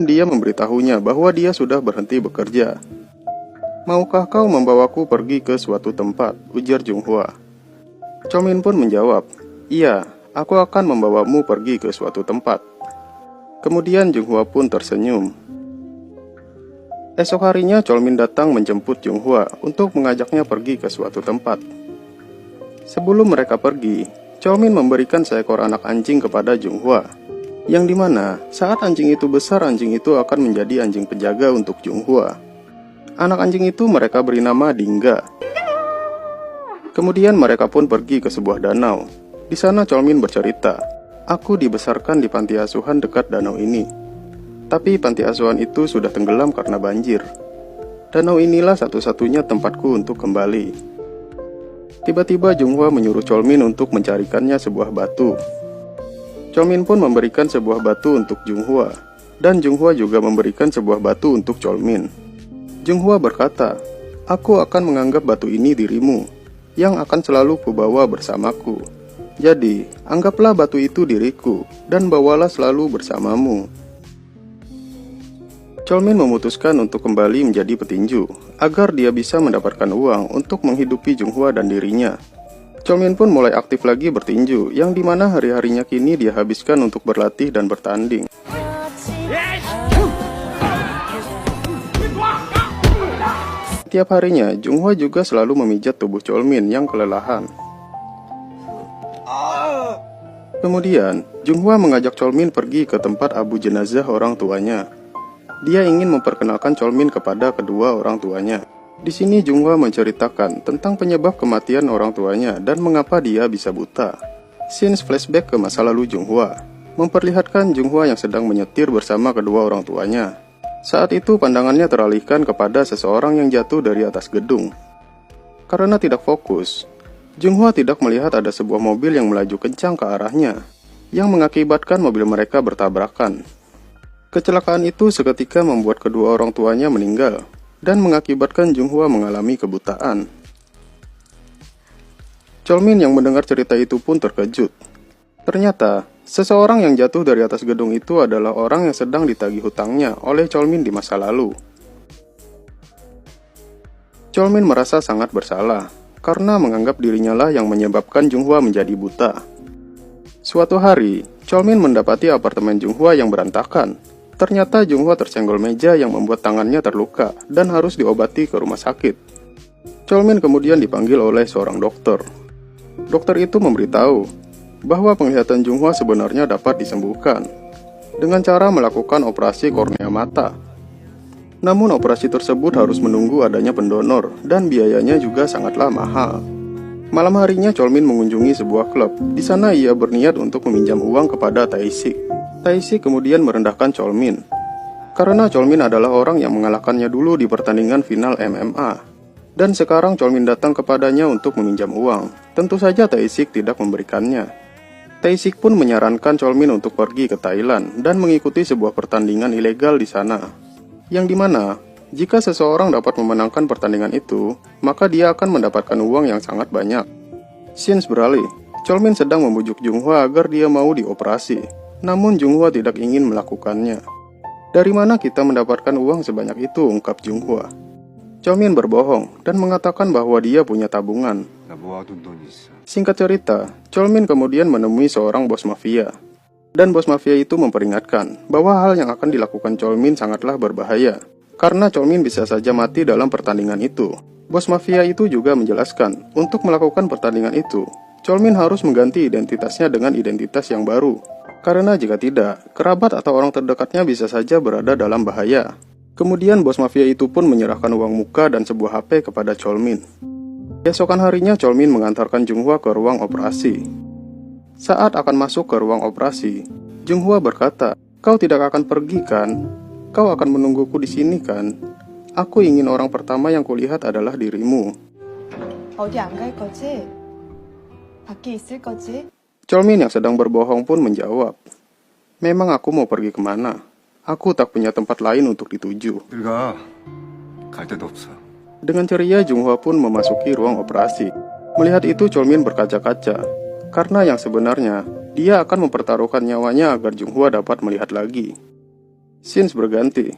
Dia memberitahunya bahwa dia sudah berhenti bekerja. "Maukah kau membawaku pergi ke suatu tempat?" ujar Junghwa. Chomin pun menjawab, "Iya, aku akan membawamu pergi ke suatu tempat." Kemudian Junghwa pun tersenyum. Esok harinya Chomin datang menjemput Junghwa untuk mengajaknya pergi ke suatu tempat. Sebelum mereka pergi, Chomin memberikan seekor anak anjing kepada Junghwa, yang dimana saat anjing itu besar, anjing itu akan menjadi anjing penjaga untuk Junghwa. Anak anjing itu mereka beri nama Dingga. Kemudian mereka pun pergi ke sebuah danau. Di sana Chomin bercerita, "Aku dibesarkan di panti asuhan dekat danau ini. Tapi panti asuhan itu sudah tenggelam karena banjir. Danau inilah satu-satunya tempatku untuk kembali." Tiba-tiba Junghwa menyuruh Chomin untuk mencarikannya sebuah batu. Chomin pun memberikan sebuah batu untuk Junghwa, dan Junghwa juga memberikan sebuah batu untuk Chomin. Junghwa berkata, "Aku akan menganggap batu ini dirimu, yang akan selalu kubawa bersamaku. Jadi, anggaplah batu itu diriku, dan bawalah selalu bersamamu." Chomin memutuskan untuk kembali menjadi petinju, agar dia bisa mendapatkan uang untuk menghidupi Junghwa dan dirinya. Chomin pun mulai aktif lagi bertinju, yang dimana hari-harinya kini dia habiskan untuk berlatih dan bertanding. Tiap harinya, Junghwa juga selalu memijat tubuh Chomin yang kelelahan. Kemudian, Junghwa mengajak Chomin pergi ke tempat abu jenazah orang tuanya. Dia ingin memperkenalkan Chomin kepada kedua orang tuanya. Di sini Junghwa menceritakan tentang penyebab kematian orang tuanya dan mengapa dia bisa buta. Scenes flashback ke masa lalu Junghwa memperlihatkan Junghwa yang sedang menyetir bersama kedua orang tuanya. Saat itu pandangannya teralihkan kepada seseorang yang jatuh dari atas gedung. Karena tidak fokus, Junghwa tidak melihat ada sebuah mobil yang melaju kencang ke arahnya, yang mengakibatkan mobil mereka bertabrakan. Kecelakaan itu seketika membuat kedua orang tuanya meninggal, dan mengakibatkan Junghwa mengalami kebutaan. Chomin yang mendengar cerita itu pun terkejut. Ternyata, seseorang yang jatuh dari atas gedung itu adalah orang yang sedang ditagih hutangnya oleh Chomin di masa lalu. Chomin merasa sangat bersalah, karena menganggap dirinya lah yang menyebabkan Junghwa menjadi buta. Suatu hari, Chomin mendapati apartemen Junghwa yang berantakan. Ternyata Junghwa tersenggol meja yang membuat tangannya terluka dan harus diobati ke rumah sakit. Chomin kemudian dipanggil oleh seorang dokter. Dokter itu memberitahu bahwa penglihatan Junghwa sebenarnya dapat disembuhkan dengan cara melakukan operasi kornea mata. Namun operasi tersebut harus menunggu adanya pendonor dan biayanya juga sangatlah mahal. Malam harinya Chomin mengunjungi sebuah klub. Di sana ia berniat untuk meminjam uang kepada Tae-sik. Tae-sik kemudian merendahkan Chomin, karena Chomin adalah orang yang mengalahkannya dulu di pertandingan final MMA. Dan sekarang Chomin datang kepadanya untuk meminjam uang. Tentu saja Tae-sik tidak memberikannya. Tae-sik pun menyarankan Chomin untuk pergi ke Thailand dan mengikuti sebuah pertandingan ilegal di sana. Yang dimana, jika seseorang dapat memenangkan pertandingan itu, maka dia akan mendapatkan uang yang sangat banyak. Scenes beralih, Chomin sedang membujuk Junghwa agar dia mau dioperasi. Namun Junghwa tidak ingin melakukannya. "Dari mana kita mendapatkan uang sebanyak itu?" ungkap Junghwa. Chomin berbohong dan mengatakan bahwa dia punya tabungan. Singkat cerita, Chomin kemudian menemui seorang bos mafia. Dan bos mafia itu memperingatkan bahwa hal yang akan dilakukan Chomin sangatlah berbahaya, karena Chomin bisa saja mati dalam pertandingan itu. Bos mafia itu juga menjelaskan, untuk melakukan pertandingan itu, Chomin harus mengganti identitasnya dengan identitas yang baru. Karena jika tidak, kerabat atau orang terdekatnya bisa saja berada dalam bahaya. Kemudian bos mafia itu pun menyerahkan uang muka dan sebuah HP kepada Chomin. Keesokan harinya Chomin mengantarkan Junghwa ke ruang operasi. Saat akan masuk ke ruang operasi, Junghwa berkata, "Kau tidak akan pergi kan? Kau akan menungguku di sini kan? Aku ingin orang pertama yang kulihat adalah dirimu." 어디 안 갈 거지? 밖에 있을 거지? Chomin yang sedang berbohong pun menjawab, "Memang aku mau pergi kemana? Aku tak punya tempat lain untuk dituju." 갈 데도 없어. Dengan ceria Junghwa pun memasuki ruang operasi. Melihat itu Chomin berkaca-kaca, karena yang sebenarnya dia akan mempertaruhkan nyawanya agar Junghwa dapat melihat lagi. Scenes berganti.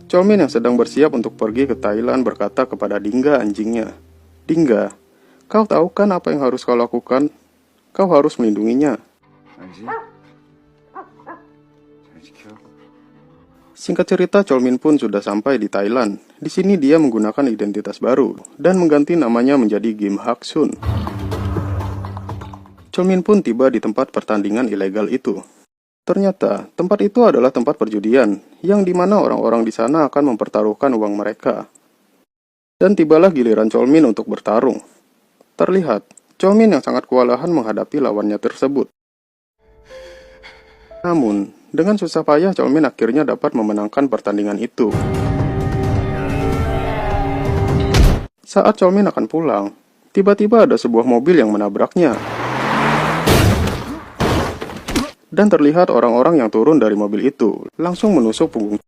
Cholmin yang sedang bersiap untuk pergi ke Thailand berkata kepada Dingga anjingnya, "Dingga, kau tahu kan apa yang harus kau lakukan? Kau harus melindunginya." 알지? 잘 지켜. Singkat cerita, Cholmin pun sudah sampai di Thailand. Di sini dia menggunakan identitas baru dan mengganti namanya menjadi Kim Hak Sun. Cholmin pun tiba di tempat pertandingan ilegal itu. Ternyata, tempat itu adalah tempat perjudian, yang dimana orang-orang di sana akan mempertaruhkan uang mereka. Dan tibalah giliran Cholmin untuk bertarung. Terlihat, Cholmin yang sangat kewalahan menghadapi lawannya tersebut. Namun, dengan susah payah Cholmin akhirnya dapat memenangkan pertandingan itu. Saat Cholmin akan pulang, tiba-tiba ada sebuah mobil yang menabraknya. Dan terlihat orang-orang yang turun dari mobil itu langsung menusuk punggung